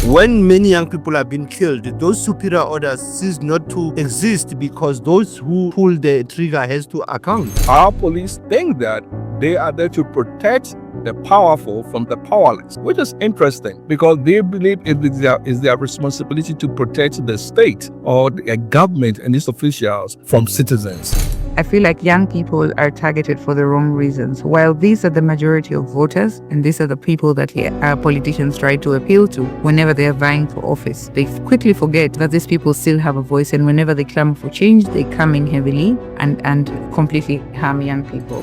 When many young people are being killed, those superior orders cease not to exist because those who pull the trigger has to account. Our police think that they are there to protect the powerful from the powerless, which is interesting because they believe it is their responsibility to protect the state or the government and its officials from citizens. I feel like young people are targeted for the wrong reasons. While these are the majority of voters, and these are the people that our politicians try to appeal to whenever they are vying for office, they quickly forget that these people still have a voice, and whenever they clamor for change, they come in heavily and completely harm young people.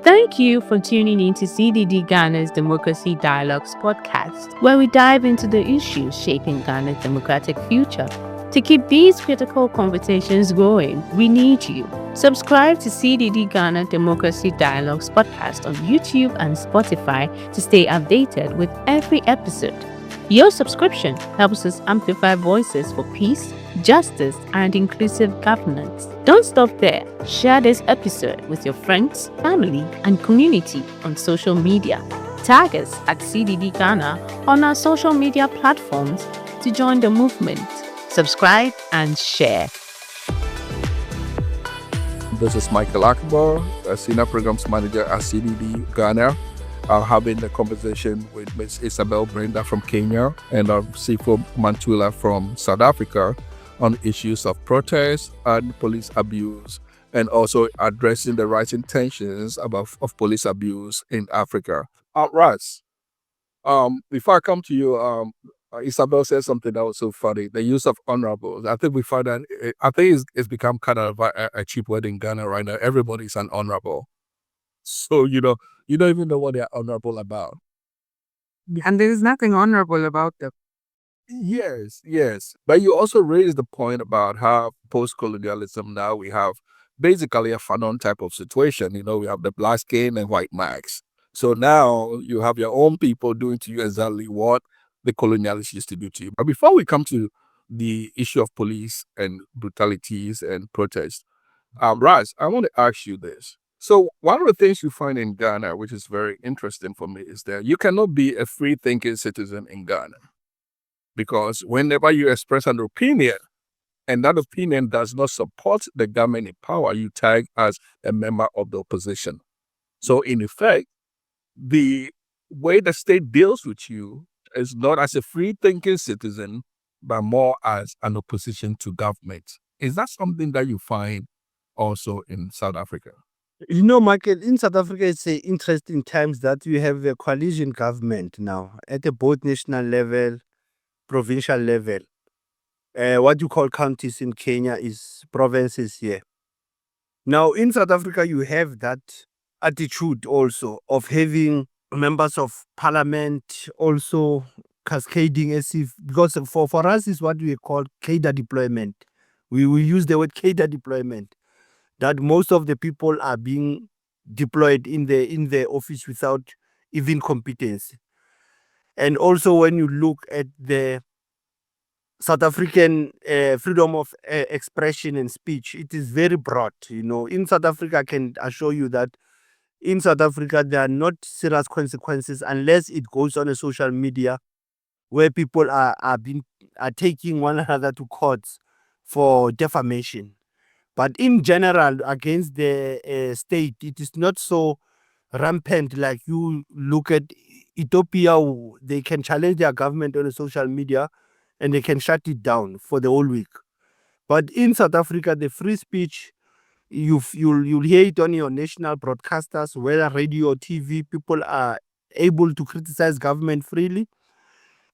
Thank you for tuning in to CDD Ghana's Democracy Dialogues podcast, where we dive into the issues shaping Ghana's democratic future. To keep these critical conversations going, we need you. Subscribe to CDD Ghana Democracy Dialogues podcast on YouTube and Spotify to stay updated with every episode. Your subscription helps us amplify voices for peace, justice, and inclusive governance. Don't stop there. Share this episode with your friends, family, and community on social media. Tag us at CDD Ghana on our social media platforms to join the movement. Subscribe and share. This is Michael Akbar, a Senior Programs Manager at CDD Ghana. I'm having a conversation with Ms. Isabel Brenda from Kenya and Sifo Mantula from South Africa on issues of protest and police abuse, and also addressing the rising tensions of police abuse in Africa. Raz, before I come to you, Isabel said something that was so funny. The use of honorables. I think we found that. I think it's become kind of a cheap word in Ghana right now. Everybody's an honorable. So you don't even know what they're honorable about. And there is nothing honorable about them. Yes. But you also raised the point about how post-colonialism now we have basically a Fanon type of situation. We have the black skin and white max. So now you have your own people doing to you exactly what the colonialists used to do to you. But before we come to the issue of police and brutalities and protests, Raz, I want to ask you this. So one of the things you find in Ghana, which is very interesting for me, is that you cannot be a free-thinking citizen in Ghana. Because whenever you express an opinion, and that opinion does not support the government in power, you tag as a member of the opposition. So in effect, the way the state deals with you is not as a free-thinking citizen, but more as an opposition to government. Is that something that you find also in South Africa? Michael, in South Africa, it's interesting times that you have a coalition government now at a both national level, provincial level. What you call counties in Kenya is provinces here. Now, in South Africa, you have that attitude also of having members of parliament also cascading as if, because for us is what we call cadre deployment. We use the word cadre deployment, that most of the people are being deployed in the office without even competence. And also when you look at the South African freedom of expression and speech, it is very broad. In South Africa, I can assure you that in South Africa, there are not serious consequences unless it goes on a social media where people are taking one another to courts for defamation. But in general, against the state, it is not so rampant. Like you look at Ethiopia, they can challenge their government on a social media and they can shut it down for the whole week. But in South Africa, the free speech, you'll hear it on your national broadcasters, whether radio or TV, people are able to criticize government freely.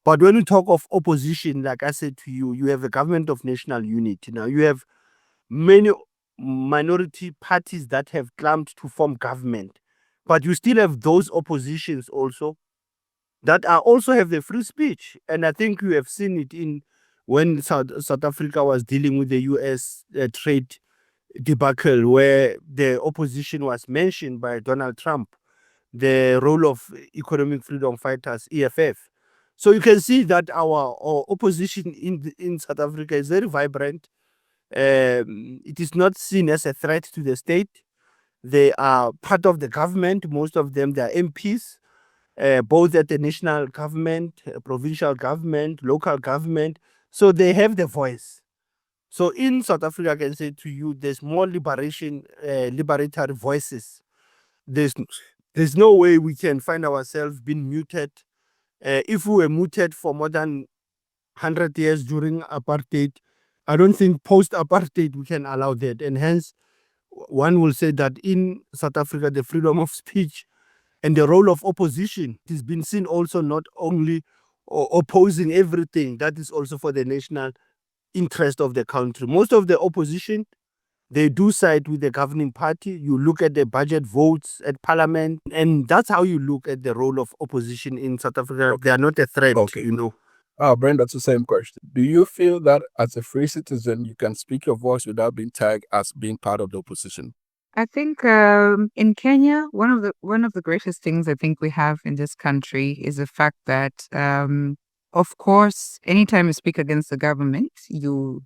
But when you talk of opposition, like I said to you, you have a government of national unity. Now you have many minority parties that have claimed to form government, but you still have those oppositions also that are also have the free speech. And I think you have seen it in when South Africa was dealing with the US trade debacle, where the opposition was mentioned by Donald Trump, the role of economic freedom fighters, EFF. So you can see that our opposition in South Africa is very vibrant. It is not seen as a threat to the state. They are part of the government. Most of them, they are MPs. both at the national government, provincial government, local government. So they have the voice. So in South Africa, I can say to you, there's more liberatory voices. There's there's no way we can find ourselves being muted. If we were muted for more than 100 years during apartheid, I don't think post-apartheid we can allow that. And hence, one will say that in South Africa, the freedom of speech and the role of opposition has been seen also not only opposing everything, that is also for the national interest of the country. Most of the opposition, they do side with the governing party. You look at the budget votes at parliament, and that's how you look at the role of opposition in South Africa. They are not a threat, Okay. you know. Brent, that's the same question. Do you feel that as a free citizen, you can speak your voice without being tagged as being part of the opposition? I think in Kenya, one of the greatest things I think we have in this country is the fact that, of course, anytime you speak against the government, you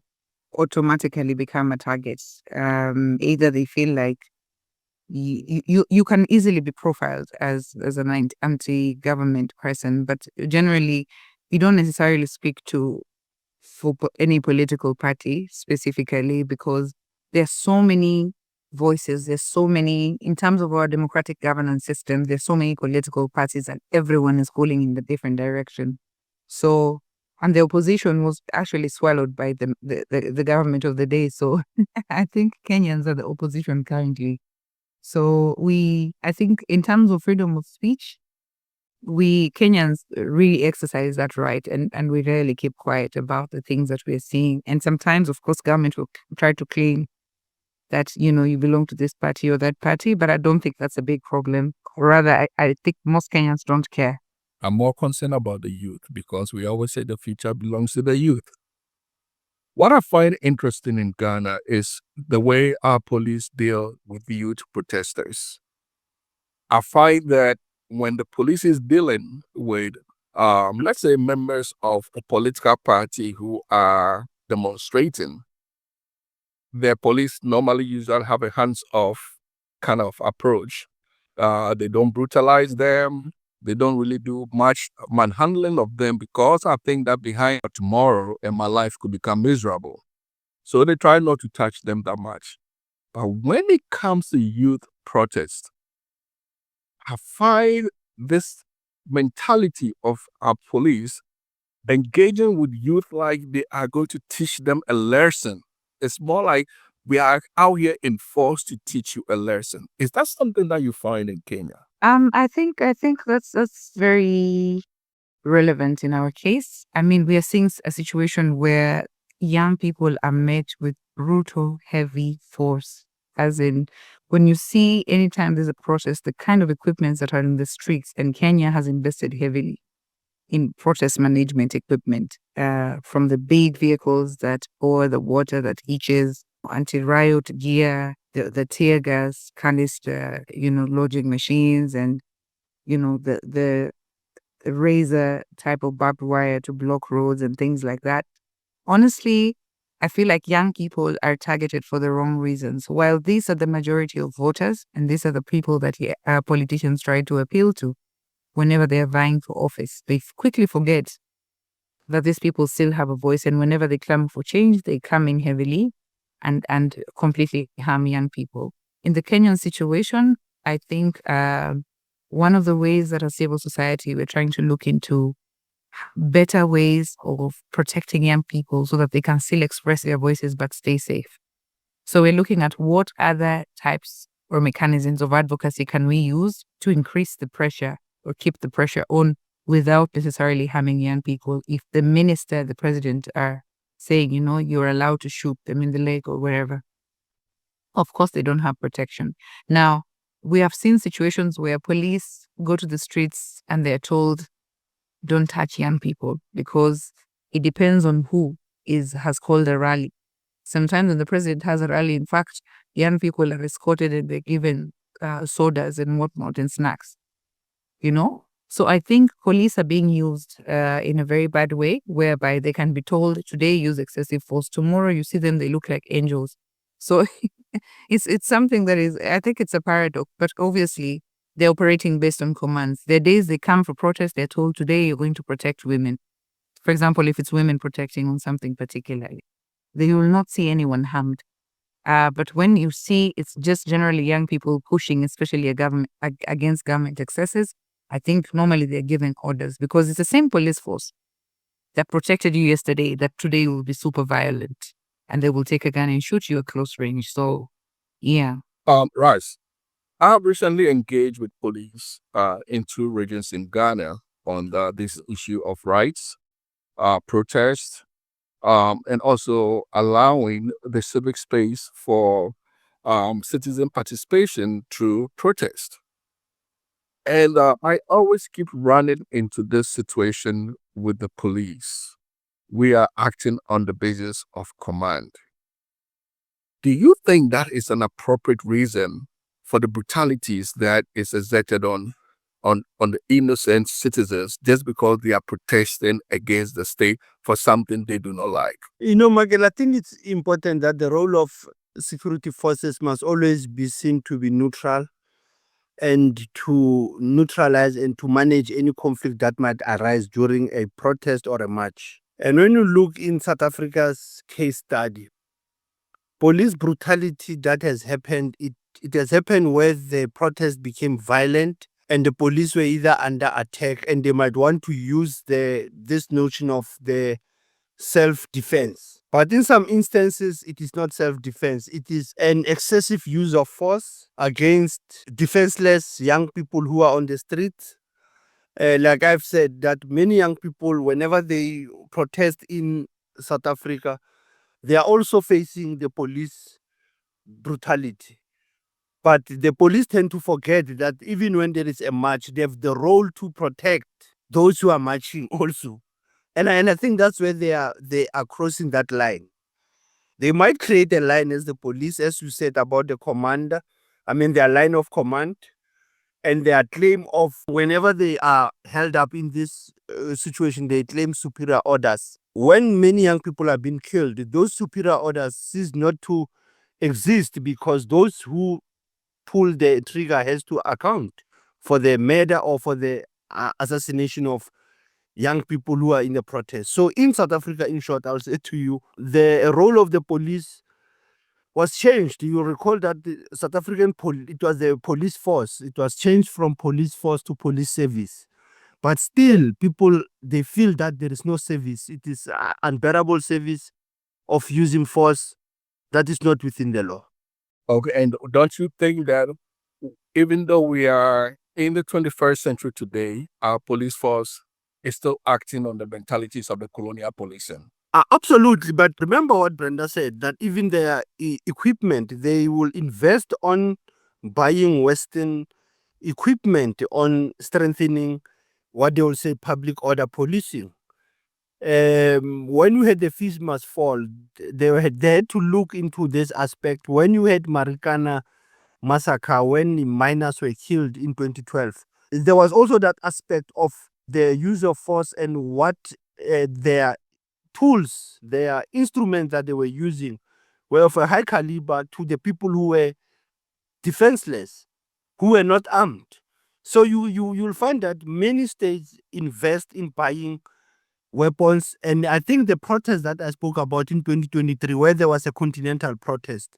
automatically become a target. Either they feel like you can easily be profiled as an anti-government person, but generally you don't necessarily speak to any political party specifically, because there's so many voices, there's so many, in terms of our democratic governance system, there's so many political parties and everyone is pulling in the different direction. So, and the opposition was actually swallowed by the government of the day. So I think Kenyans are the opposition currently. So I think in terms of freedom of speech, we Kenyans really exercise that right, and we rarely keep quiet about the things that we're seeing. And sometimes, of course, government will try to claim that, you belong to this party or that party, but I don't think that's a big problem. Rather, I think most Kenyans don't care. I'm more concerned about the youth because we always say the future belongs to the youth. What I find interesting in Ghana is the way our police deal with youth protesters. I find that when the police is dealing with, let's say, members of a political party who are demonstrating, their police normally usually have a hands-off kind of approach. They don't brutalize them. They don't really do much manhandling of them because I think that behind tomorrow and my life could become miserable. So they try not to touch them that much. But when it comes to youth protests, I find this mentality of our police engaging with youth like they are going to teach them a lesson. It's more like we are out here enforced to teach you a lesson. Is that something that you find in Kenya? I think that's very relevant in our case. I mean, we are seeing a situation where young people are met with brutal, heavy force. As in, when you see anytime there's a protest, the kind of equipments that are in the streets, and Kenya has invested heavily in protest management equipment, from the big vehicles that pour the water that leaches, anti-riot gear, the tear gas canister, lodging machines, and the razor type of barbed wire to block roads and things like that. Honestly, I feel like young people are targeted for the wrong reasons. While these are the majority of voters, and these are the people that politicians try to appeal to whenever they are vying for office, they quickly forget that these people still have a voice, and whenever they clamor for change, they come in heavily and completely harm young people. In the Kenyan situation, I think one of the ways that as civil society we're trying to look into better ways of protecting young people so that they can still express their voices but stay safe. So we're looking at what other types or mechanisms of advocacy can we use to increase the pressure or keep the pressure on without necessarily harming young people. If the minister, the president are saying, you're allowed to shoot them in the leg or wherever, of course they don't have protection. Now, we have seen situations where police go to the streets and they're told, don't touch young people, because it depends on who has called a rally. Sometimes when the president has a rally, in fact, young people are escorted and they're given sodas and whatnot and snacks, So I think police are being used in a very bad way, whereby they can be told today use excessive force. Tomorrow you see them, they look like angels. So it's something that is, I think it's a paradox, but obviously They're operating based on commands. There are days they come for protest, they're told today you're going to protect women. For example, if it's women protecting on something particularly, they will not see anyone harmed. But when you see it's just generally young people pushing, especially against government excesses, I think normally they're given orders because it's the same police force that protected you yesterday that today will be super violent and they will take a gun and shoot you at close range. So, yeah. Rice, I have recently engaged with police in two regions in Ghana on this issue of rights, protest, and also allowing the civic space for citizen participation through protest. And I always keep running into this situation with the police. We are acting on the basis of command. Do you think that is an appropriate reason for the brutalities that is exerted on the innocent citizens just because they are protesting against the state for something they do not like? Michael, I think it's important that the role of security forces must always be seen to be neutral and to neutralize and to manage any conflict that might arise during a protest or a march. And when you look in South Africa's case study, police brutality that has happened, it has happened where the protest became violent and the police were either under attack and they might want to use this notion of the self-defense. But in some instances, it is not self-defense. It is an excessive use of force against defenseless young people who are on the streets. Like I've said, that many young people, whenever they protest in South Africa, they are also facing the police brutality. But the police tend to forget that even when there is a march, they have the role to protect those who are marching also. And I think that's where they are crossing that line. They might create a line as the police, as you said about the commander. I mean, their line of command and their claim of whenever they are held up in this situation, they claim superior orders. When many young people are being killed, those superior orders cease not to exist because those who pull the trigger has to account for the murder or for the assassination of young people who are in the protest. So in South Africa, in short, I'll say to you, the role of the police was changed. You recall that the South African it was the police force. It was changed from police force to police service. But still, people, they feel that there is no service. It is unbearable service of using force that is not within the law. Okay, and don't you think that even though we are in the 21st century today, our police force is still acting on the mentalities of the colonial policing? Absolutely. But remember what Brenda said, that even their equipment, they will invest on buying Western equipment, on strengthening what they will say public order policing. When you had the Fees Must Fall, they had to look into this aspect. When you had Marikana massacre, when miners were killed in 2012, there was also that aspect of the use of force and what their tools, their instruments that they were using were of a high caliber to the people who were defenseless, who were not armed. So you'll find that many states invest in buying weapons. And I think the protest that I spoke about in 2023, where there was a continental protest,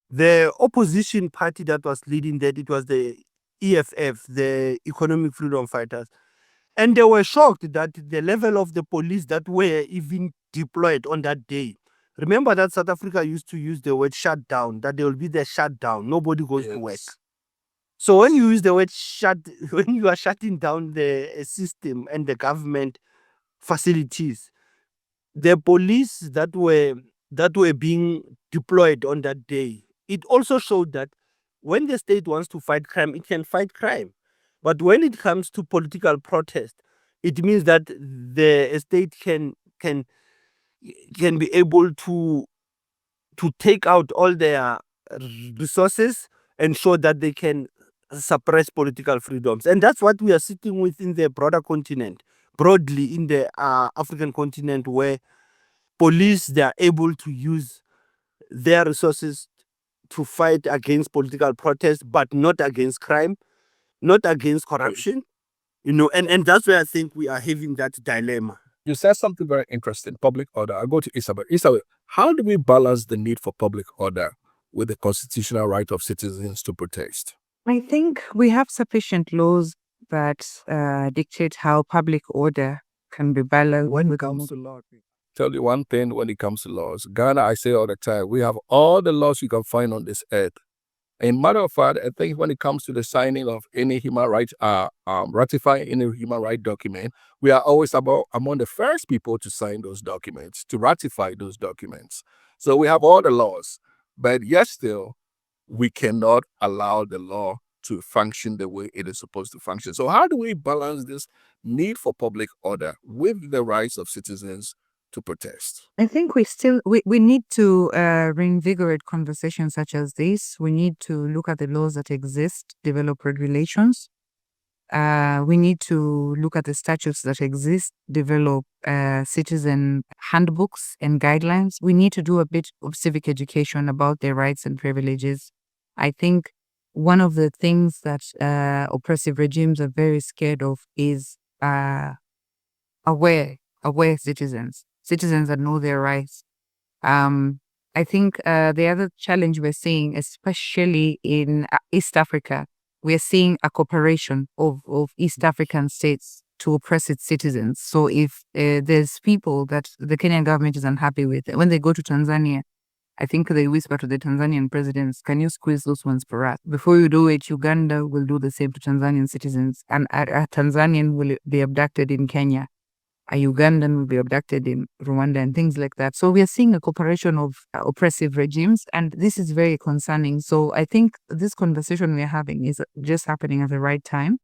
the opposition party that was leading that, it was the EFF, the Economic Freedom Fighters. And they were shocked that the level of the police that were even deployed on that day. Remember that South Africa used to use the word shutdown, that there will be the shutdown. Nobody goes to work. So when you use the word when you are shutting down the system and the government facilities, the police that were being deployed on that day, it also showed that when the state wants to fight crime, it can fight crime. But when it comes to political protest, it means that the state can be able to take out all their resources and show that they can suppress political freedoms. And that's what we are sitting with in the broader continent, broadly in the African continent, where police, they are able to use their resources to fight against political protest, but not against crime. not against corruption. And that's where I think we are having that dilemma. You said something very interesting, public order. I'll go to Isabel. Isabel, how do we balance the need for public order with the constitutional right of citizens to protest? I think we have sufficient laws that dictate how public order can be balanced When it comes to law, Tell you one thing when it comes to laws. Ghana, I say all the time, we have all the laws you can find on this earth. And matter of fact, I think when it comes to the signing of any human rights, ratifying any human rights document, we are always among the first people to sign those documents, to ratify those documents. So we have all the laws, but yet still, we cannot allow the law to function the way it is supposed to function. So how do we balance this need for public order with the rights of citizens to protest? I think we need to reinvigorate conversations such as this. We need to look at the laws that exist, develop regulations. We need to look at the statutes that exist, develop citizen handbooks and guidelines. We need to do a bit of civic education about their rights and privileges. I think one of the things that oppressive regimes are very scared of is aware citizens that know their rights. I think the other challenge we're seeing, especially in East Africa, we're seeing a cooperation of East African states to oppress its citizens. So if there's people that the Kenyan government is unhappy with, when they go to Tanzania, I think they whisper to the Tanzanian presidents, can you squeeze those ones for us? Before you do it, Uganda will do the same to Tanzanian citizens. And a Tanzanian will be abducted in Kenya. A Ugandan will be abducted in Rwanda and things like that. So we are seeing a cooperation of oppressive regimes, and this is very concerning. So I think this conversation we're having is just happening at the right time,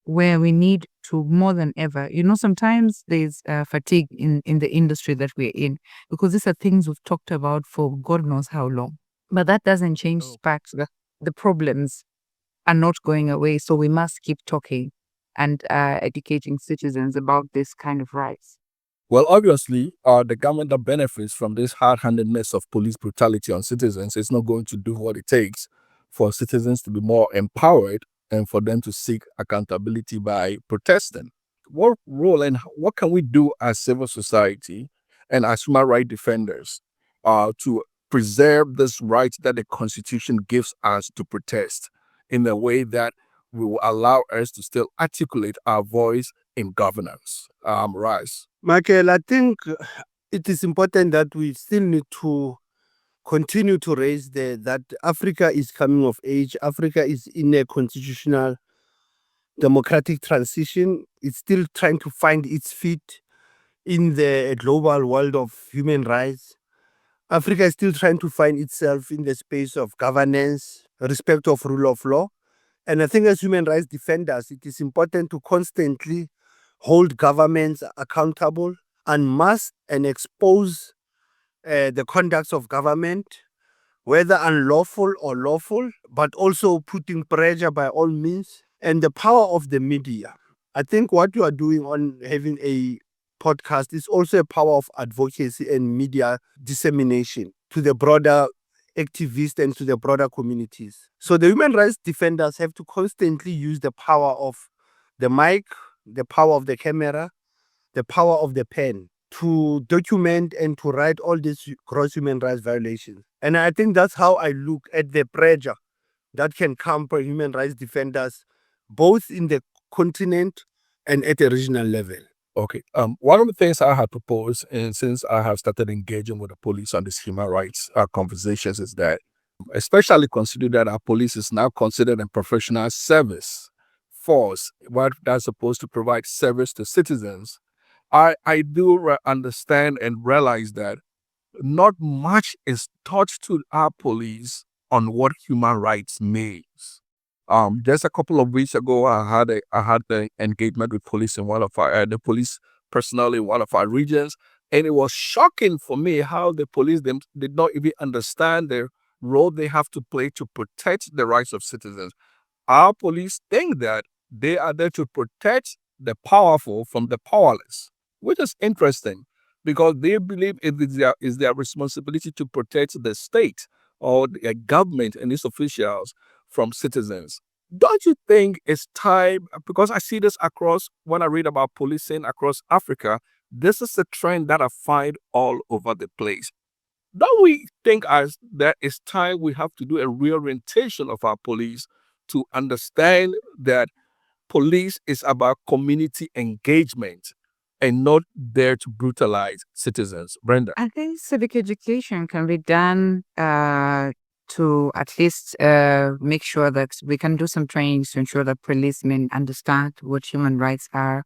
where we need to, more than ever, sometimes there's fatigue in the industry that we're in, because these are things we've talked about for God knows how long. But that doesn't change the fact that the problems are not going away. So we must keep talking and educating citizens about this kind of rights. Well, obviously, the government that benefits from this hard-handedness of police brutality on citizens is not going to do what it takes for citizens to be more empowered and for them to seek accountability by protesting. What role and what can we do as civil society and as human rights defenders to preserve this right that the Constitution gives us to protest in a way that will allow us to still articulate our voice in governance? Rice. Michael, I think it is important that we still need to continue to raise that Africa is coming of age. Africa is in a constitutional democratic transition. It's still trying to find its feet in the global world of human rights. Africa is still trying to find itself in the space of governance, respect of rule of law. And I think as human rights defenders, it is important to constantly hold governments accountable and mask and expose the conducts of government, whether unlawful or lawful, but also putting pressure by all means, and the power of the media. I think what you are doing on having a podcast is also a power of advocacy and media dissemination to the broader activists and to the broader communities. So the human rights defenders have to constantly use the power of the mic, the power of the camera, the power of the pen to document and to write all these gross human rights violations. And I think that's how I look at the pressure that can come from human rights defenders, both in the continent and at a regional level. Okay. One of the things I had proposed, and since I have started engaging with the police on these human rights conversations, is that, especially consider that our police is now considered a professional service force, what that's supposed to provide service to citizens. I do understand and realize that not much is taught to our police on what human rights means. Just a couple of weeks ago, I had the engagement with police in one of our the police personnel in one of our regions, and it was shocking for me how the police did not even understand the role they have to play to protect the rights of citizens. Our police think that they are there to protect the powerful from the powerless, which is interesting because they believe it is their responsibility to protect the state or the government and its officials from citizens. Don't you think it's time? Because I see this across, when I read about policing across Africa, this is a trend that I find all over the place. Don't we think as that it's time we have to do a reorientation of our police to understand that police is about community engagement and not there to brutalize citizens? Brenda. I think civic education can be done to at least make sure that we can do some trainings to ensure that policemen understand what human rights are.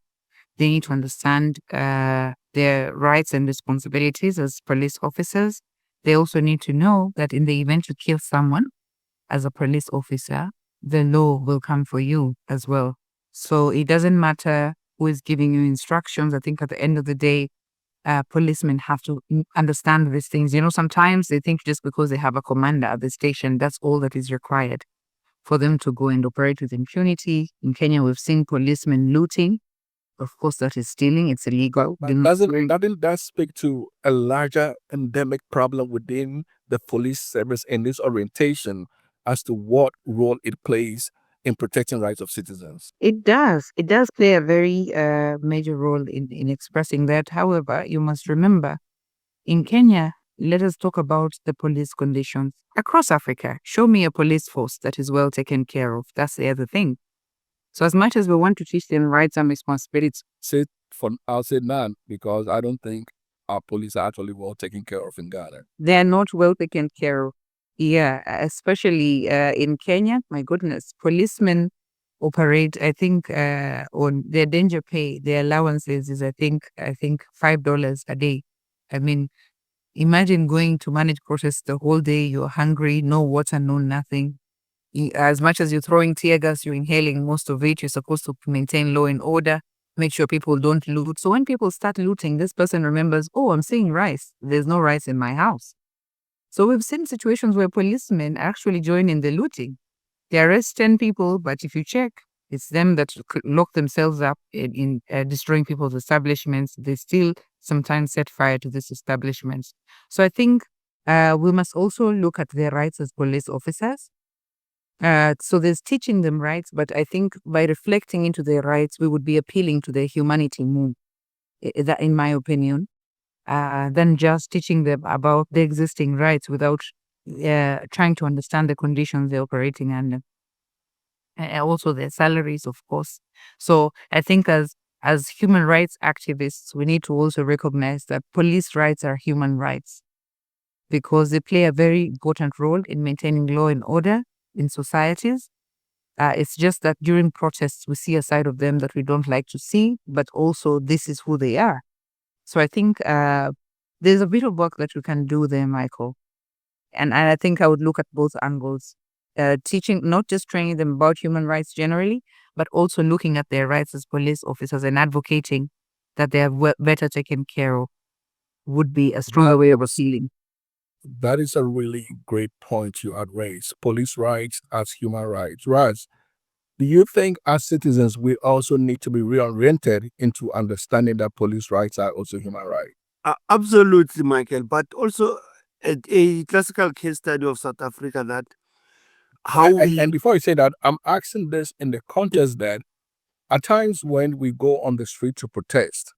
They need to understand their rights and responsibilities as police officers. They also need to know that in the event you kill someone as a police officer, the law will come for you as well. So it doesn't matter who is giving you instructions. I think at the end of the day, policemen have to understand these things. You know, sometimes they think just because they have a commander at the station, that's all that is required for them to go and operate with impunity. In Kenya, we've seen policemen looting. Of course, that is stealing. It's illegal. But doesn't that speak to a larger endemic problem within the police service in this orientation as to what role it plays in protecting rights of citizens? It does. It does play a very major role in expressing that. However, you must remember, in Kenya, let us talk about the police conditions across Africa. Show me a police force that is well taken care of. That's the other thing. So as much as we want to teach them rights and responsibilities, I'll say none, because I don't think our police are actually well taken care of in Ghana. they are not well taken care of. Yeah, especially in Kenya. My goodness, policemen operate. I think on their danger pay, their allowances is I think $5 a day. I mean, imagine going to manage protests the whole day. You're hungry, no water, no nothing. As much as you're throwing tear gas, you're inhaling most of it. You're supposed to maintain law and order, make sure people don't loot. So when people start looting, this person remembers, oh, I'm seeing rice. There's no rice in my house. So we've seen situations where policemen actually join in the looting. They arrest 10 people, but if you check, it's them that lock themselves up in destroying people's establishments. They still sometimes set fire to these establishments. So I think we must also look at their rights as police officers. So there's teaching them rights, but I think by reflecting into their rights, we would be appealing to their humanity more, that in my opinion, than just teaching them about the existing rights without trying to understand the conditions they're operating under. And also their salaries, of course. So I think as human rights activists, we need to also recognize that police rights are human rights because they play a very important role in maintaining law and order in societies. It's just that during protests, we see a side of them that we don't like to see, but also this is who they are. So I think there's a bit of work that we can do there, Michael. And I think I would look at both angles. Teaching, not just training them about human rights generally, but also looking at their rights as police officers and advocating that they are better taken care of would be a stronger way of appealing. That is a really great point you had raised. Police rights as human rights. Raz, do you think as citizens we also need to be reoriented into understanding that police rights are also human rights? Absolutely, Michael. But also a classical case study of South Africa that And before you say that, I'm asking this in the context that at times when we go on the street to protest,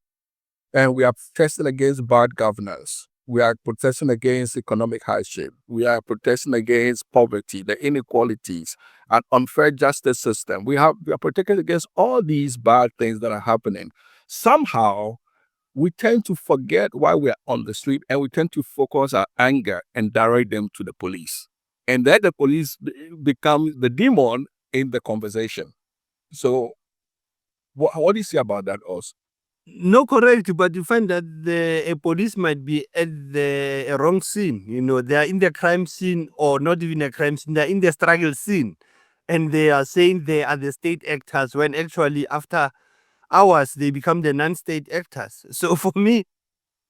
and we are protesting against bad governance, we are protesting against economic hardship, we are protesting against poverty, the inequalities, and unfair justice system. We are protesting against all these bad things that are happening. Somehow, we tend to forget why we are on the street, and we tend to focus our anger and direct them to the police. And then the police becomes the demon in the conversation. So what do you say about that, Oz? no, correct, but you find that a police might be at the wrong scene. You know, they are in the crime scene or not even a crime scene, they're in the struggle scene. And they are saying they are the state actors when actually after hours they become the non-state actors. So for me,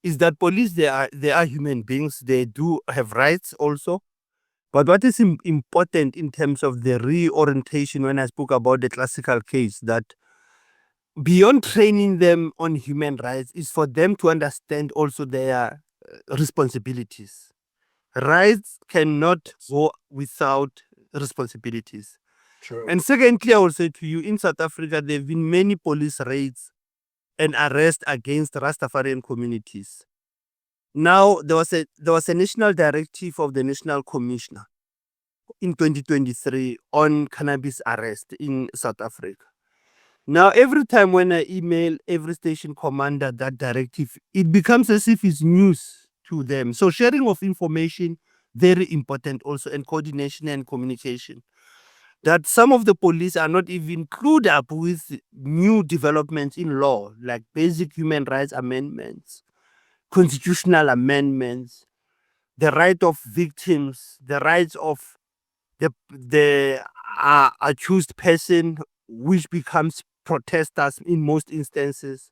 is that police, they are human beings. They do have rights also. But what is important in terms of the reorientation, when I spoke about the classical case, that beyond training them on human rights is for them to understand also their responsibilities. Rights cannot go without responsibilities. True. And secondly, I will say to you, in South Africa, there have been many police raids and arrests against Rastafarian communities. Now, there was a national directive of the National Commissioner in 2023 on cannabis arrest in South Africa. Now, every time when I email every station commander that directive, it becomes as if it's news to them. So sharing of information, very important also, and coordination and communication. That some of the police are not even clued up with new developments in law, like basic human rights amendments, constitutional amendments, the right of victims, the rights of the accused person, which becomes protesters in most instances.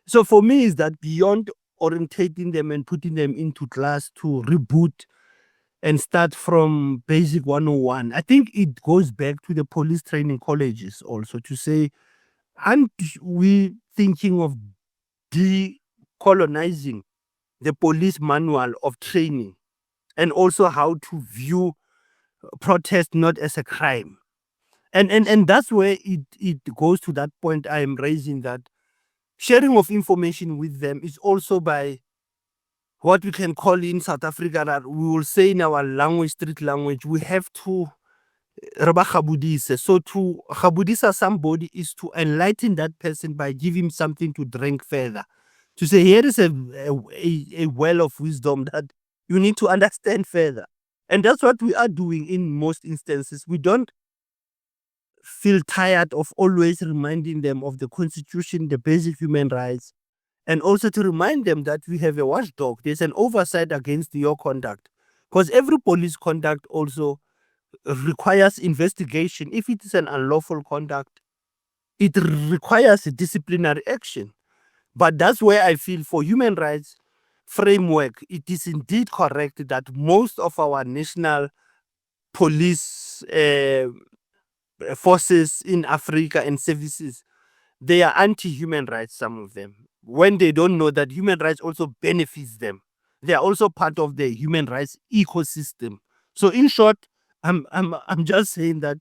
So for me, is that beyond orientating them and putting them into class to reboot and start from basic 101, I think it goes back to the police training colleges also to say, aren't we thinking of decolonizing the police manual of training and also how to view protest not as a crime? And that's where it goes to that point I am raising, that sharing of information with them is also by what we can call in South Africa, that we will say in our language, street language, we have to reba khabudise. So to khabudisa somebody is to enlighten that person by giving him something to drink further. To say, here is a well of wisdom that you need to understand further. And that's what we are doing in most instances. We don't feel tired of always reminding them of the Constitution, the basic human rights, and also to remind them that we have a watchdog. There's an oversight against your conduct, because every police conduct also requires investigation. If it is an unlawful conduct, it requires a disciplinary action. But that's where I feel for human rights framework, it is indeed correct that most of our national police forces in Africa and services, they are anti-human rights, some of them, when they don't know that human rights also benefits them. They are also part of the human rights ecosystem. So in short, I'm just saying that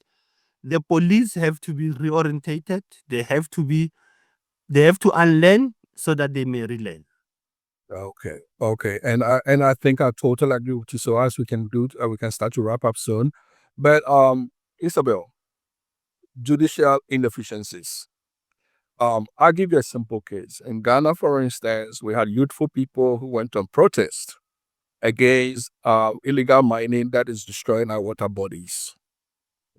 the police have to be reorientated. They have to unlearn so that they may relearn. Okay, and I think I totally agree with you. So as we can we can start to wrap up soon. But Isabel, judicial inefficiencies. I'll give you a simple case. In Ghana, for instance, we had youthful people who went on protest against illegal mining that is destroying our water bodies.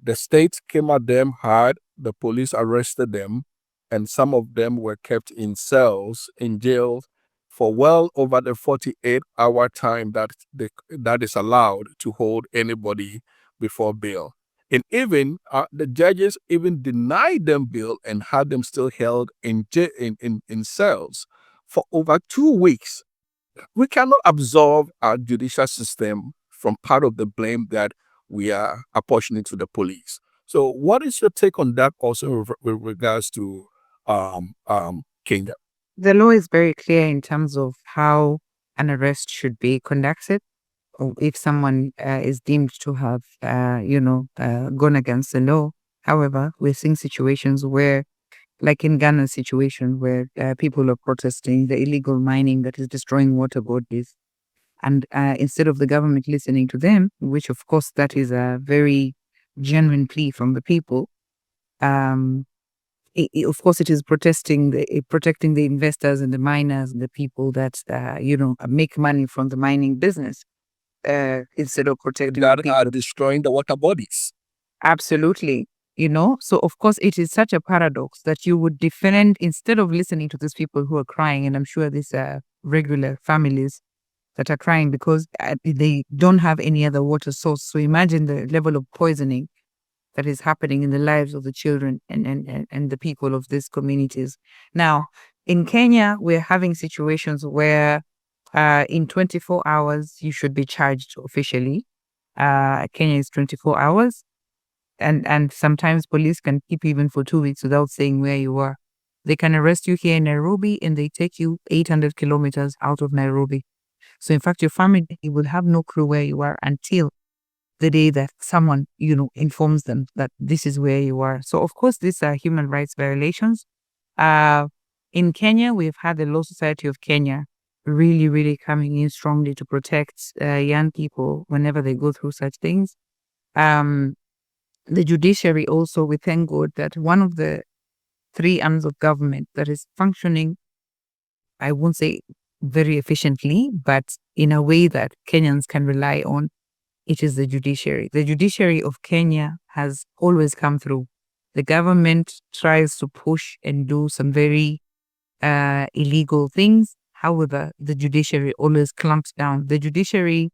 The state came at them hard, the police arrested them, and some of them were kept in cells, in jail, for well over the 48-hour time that is allowed to hold anybody before bail. And even the judges even denied them bail and had them still held in cells for over 2 weeks. We cannot absolve our judicial system from part of the blame that we are apportioning to the police. So what is your take on that also with regards to Kenya? The law is very clear in terms of how an arrest should be conducted, or if someone is deemed to have, gone against the law. However, we're seeing situations where, like in Ghana's situation, where people are protesting the illegal mining that is destroying water bodies. And instead of the government listening to them, which of course that is a very genuine plea from the people, of course it is protecting the investors and the miners and the people that make money from the mining business, instead of protecting That the people are destroying the water bodies. Absolutely. So of course it is such a paradox that you would defend, instead of listening to these people who are crying, and I'm sure these are regular families that are crying because they don't have any other water source. So imagine the level of poisoning that is happening in the lives of the children and the people of these communities. Now, in Kenya, we're having situations where in 24 hours, you should be charged officially. Kenya is 24 hours. And sometimes police can keep you even for 2 weeks without saying where you are. They can arrest you here in Nairobi and they take you 800 kilometers out of Nairobi. So in fact, your family will have no clue where you are until the day that someone, informs them that this is where you are. So, of course, these are human rights violations. In Kenya, we've had the Law Society of Kenya really, really coming in strongly to protect young people whenever they go through such things. The judiciary also, we thank God that one of the three arms of government that is functioning, I won't say very efficiently, but in a way that Kenyans can rely on, it is the judiciary. The judiciary of Kenya has always come through. The government tries to push and do some very illegal things. However, the judiciary always clamps down. The judiciary,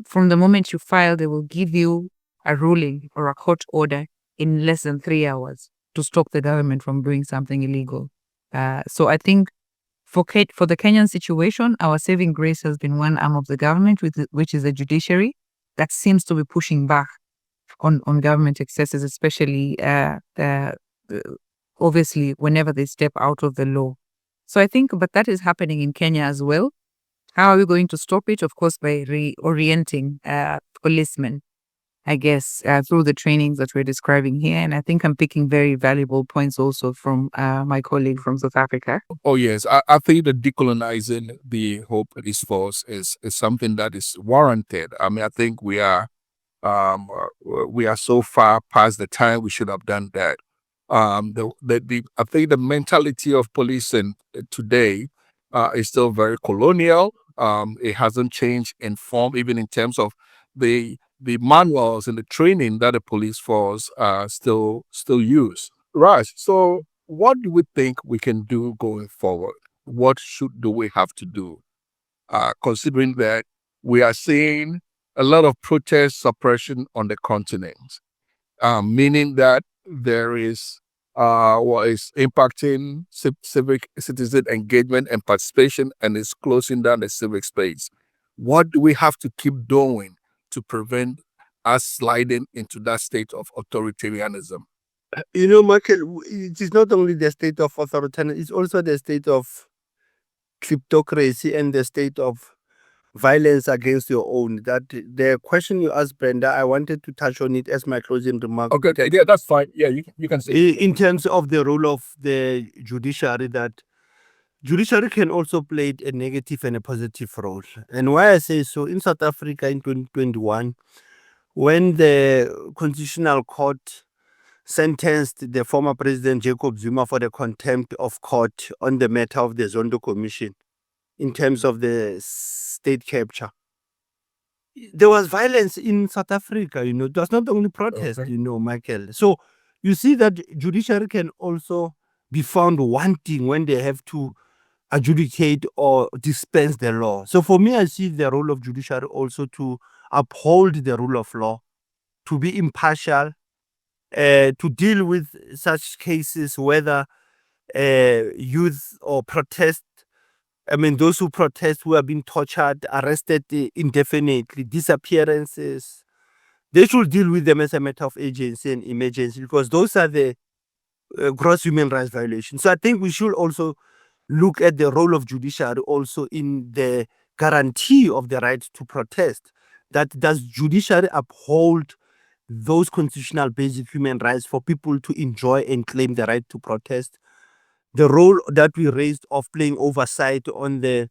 from the moment you file, they will give you a ruling or a court order in less than 3 hours to stop the government from doing something illegal. So I think for the Kenyan situation, our saving grace has been one arm of the government, which is the judiciary, that seems to be pushing back on government excesses, especially obviously whenever they step out of the law. So I think, but that is happening in Kenya as well. How are we going to stop it? Of course, by reorienting policemen, I guess, through the trainings that we're describing here. And I think I'm picking very valuable points also from my colleague from South Africa. Oh, yes. I think that decolonizing the whole police force is something that is warranted. I mean, I think we are so far past the time we should have done that. I think the mentality of policing today is still very colonial. It hasn't changed in form, even in terms of the manuals and the training that the police force still use. Right. So, what do we think we can do going forward? What do we have to do? Considering that we are seeing a lot of protest suppression on the continent, meaning that there is what is impacting civic citizen engagement and participation, and is closing down the civic space. What do we have to keep doing to prevent us sliding into that state of authoritarianism? Michael, it is not only the state of authoritarianism, it's also the state of kleptocracy and the state of violence against your own. That the question you asked, Brenda, I wanted to touch on it as my closing remark. Okay, yeah, that's fine. Yeah, you can say. In terms of the role of the judiciary, that judiciary can also play a negative and a positive role. And why I say so, in South Africa in 2021, when the Constitutional Court sentenced the former President Jacob Zuma for the contempt of court on the matter of the Zondo Commission in terms of the state capture, there was violence in South Africa, it was not only protest, Okay. Michael. So you see that judiciary can also be found wanting when they have to adjudicate or dispense the law. So for me, I see the role of judiciary also to uphold the rule of law, to be impartial, to deal with such cases, whether youth or protest. I mean, those who protest, who have been tortured, arrested indefinitely, disappearances, they should deal with them as a matter of agency and emergency, because those are the gross human rights violations. So I think we should also look at the role of judiciary also in the guarantee of the right to protest. That does judiciary uphold those constitutional basic human rights for people to enjoy and claim the right to protest? The role that we raised of playing oversight on the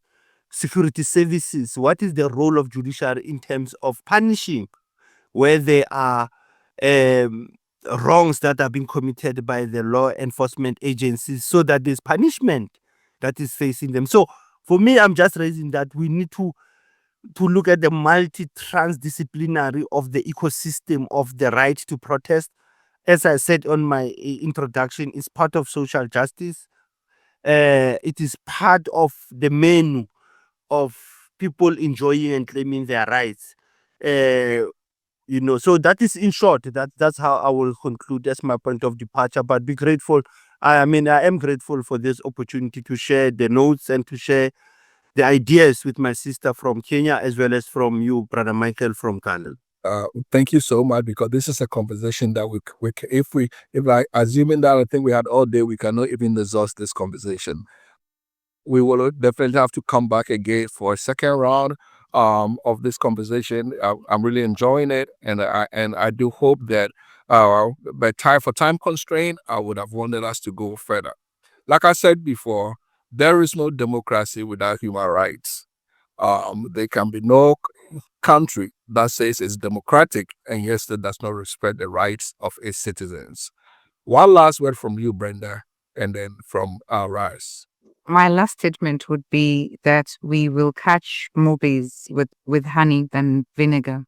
security services, what is the role of judiciary in terms of punishing where there are wrongs that are being committed by the law enforcement agencies, so that there's punishment that is facing them? So for me, I'm just raising that we need to look at the multi-transdisciplinary of the ecosystem of the right to protest. As I said on my introduction, it's part of social justice. It is part of the menu of people enjoying and claiming their rights. So that is in short, that's how I will conclude as my point of departure. But be grateful. I am grateful for this opportunity to share the notes and to share the ideas with my sister from Kenya, as well as from you, Brother Michael, from Ghana. Thank you so much, because this is a conversation that assuming that I think we had all day, we cannot even exhaust this conversation. We will definitely have to come back again for a second round. of this conversation. I'm really enjoying it, and I do hope that but for time constraint, I would have wanted us to go further. Like I said before, there is no democracy without human rights. There can be no country that says it's democratic and yet still does not respect the rights of its citizens. One last word from you, Brenda, and then from Raz. My last statement would be that we will catch more bees with honey than vinegar,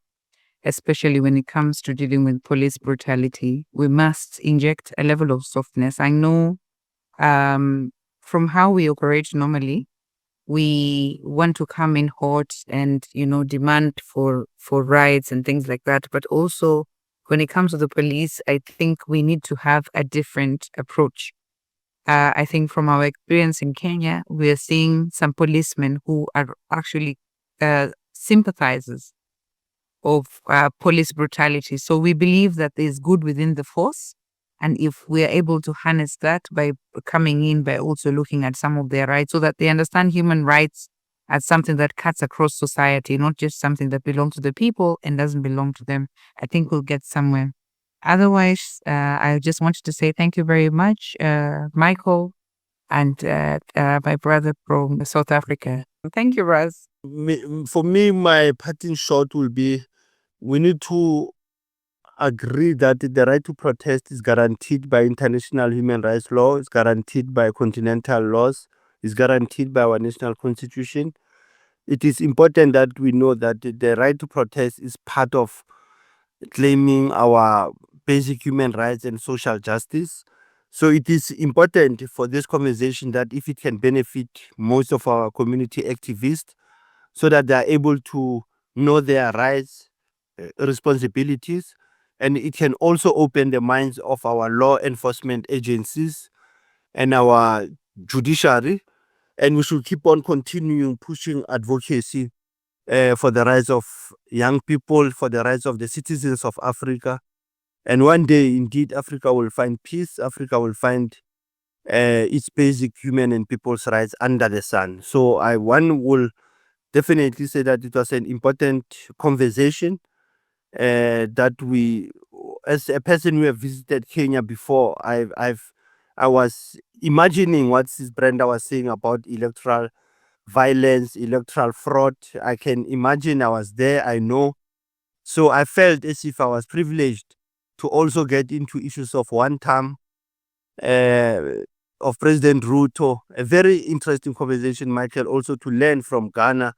especially when it comes to dealing with police brutality. We must inject a level of softness. I know from how we operate normally, we want to come in hot and, demand for rights and things like that. But also when it comes to the police, I think we need to have a different approach. I think from our experience in Kenya, we are seeing some policemen who are actually sympathizers of police brutality. So we believe that there is good within the force. And if we are able to harness that by coming in, by also looking at some of their rights, so that they understand human rights as something that cuts across society, not just something that belongs to the people and doesn't belong to them, I think we'll get somewhere. Otherwise, I just wanted to say thank you very much, Michael, and my brother from South Africa. Thank you, Raz. For me, my parting shot will be, we need to agree that the right to protest is guaranteed by international human rights law, is guaranteed by continental laws, is guaranteed by our national constitution. It is important that we know that the right to protest is part of claiming our basic human rights and social justice. So it is important for this conversation that if it can benefit most of our community activists, so that they are able to know their rights, responsibilities, and it can also open the minds of our law enforcement agencies and our judiciary. And we should keep on continuing pushing advocacy for the rights of young people, for the rights of the citizens of Africa. And one day, indeed, Africa will find peace. Africa will find its basic human and people's rights under the sun. So one will definitely say that it was an important conversation that we, as a person who have visited Kenya before, I was imagining what Sis Brenda was saying about electoral violence, electoral fraud. I can imagine, I was there, I know. So I felt as if I was privileged to also get into issues of one term of President Ruto. A very interesting conversation, Michael, also to learn from Ghana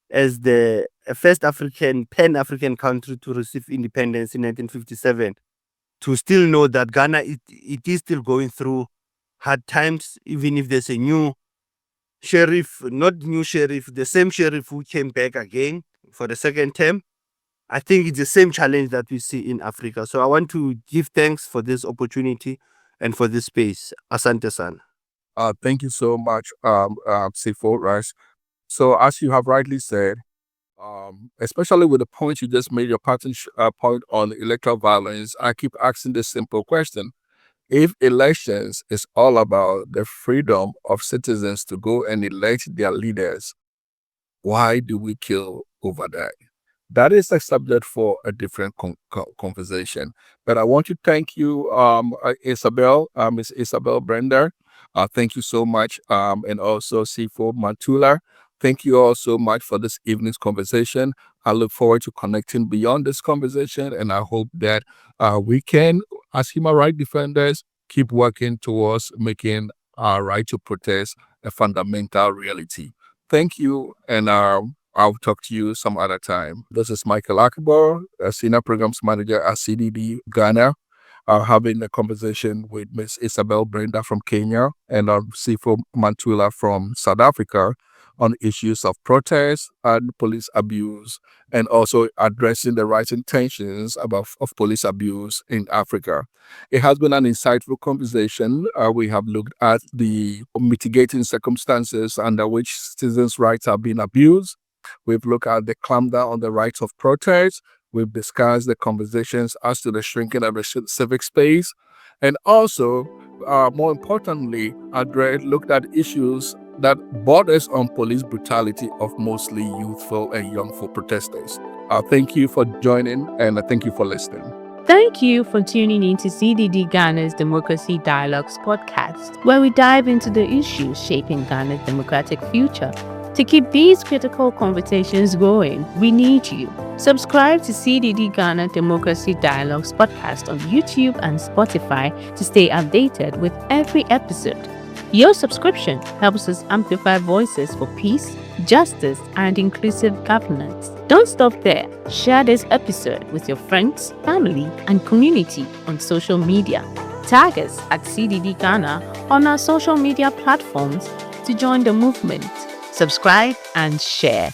as the first Pan-African country to receive independence in 1957. To still know that Ghana, it is still going through hard times, even if there's a new sheriff, not new sheriff, the same sheriff who came back again for the second term. I think it's the same challenge that we see in Africa. So I want to give thanks for this opportunity and for this space. Asante san. Thank you so much, Sifo, Raz. So as you have rightly said, especially with the point you just made, your point on electoral violence, I keep asking this simple question. If elections is all about the freedom of citizens to go and elect their leaders, why do we kill over that? That is a subject for a different conversation. But I want to thank you, Isabel, Miss Isabel Brender. Thank you so much. And also Sifo Mantula. Thank you all so much for this evening's conversation. I look forward to connecting beyond this conversation, and I hope that we can, as human rights defenders, keep working towards making our right to protest a fundamental reality. Thank you, and I'll talk to you some other time. This is Michael Akbar, a Senior Programs Manager at CDD-Ghana, having a conversation with Miss Isabel Brenda from Kenya and Sifo Mantula from South Africa on issues of protest and police abuse, and also addressing the right intentions of police abuse in Africa. It has been an insightful conversation. We have looked at the mitigating circumstances under which citizens' rights are being abused. We've looked at the clampdown on the rights of protest. We've discussed the conversations as to the shrinking of the civic space. And also, more importantly, looked at issues that borders on police brutality of mostly youthful and youngful protesters. Thank you for joining, and thank you for listening. Thank you for tuning in to CDD Ghana's Democracy Dialogues podcast, where we dive into the issues shaping Ghana's democratic future. To keep these critical conversations going, we need you. Subscribe to CDD Ghana Democracy Dialogues podcast on YouTube and Spotify to stay updated with every episode. Your subscription helps us amplify voices for peace, justice, and inclusive governance. Don't stop there. Share this episode with your friends, family, and community on social media. Tag us at CDD Ghana on our social media platforms to join the movement. Subscribe and share.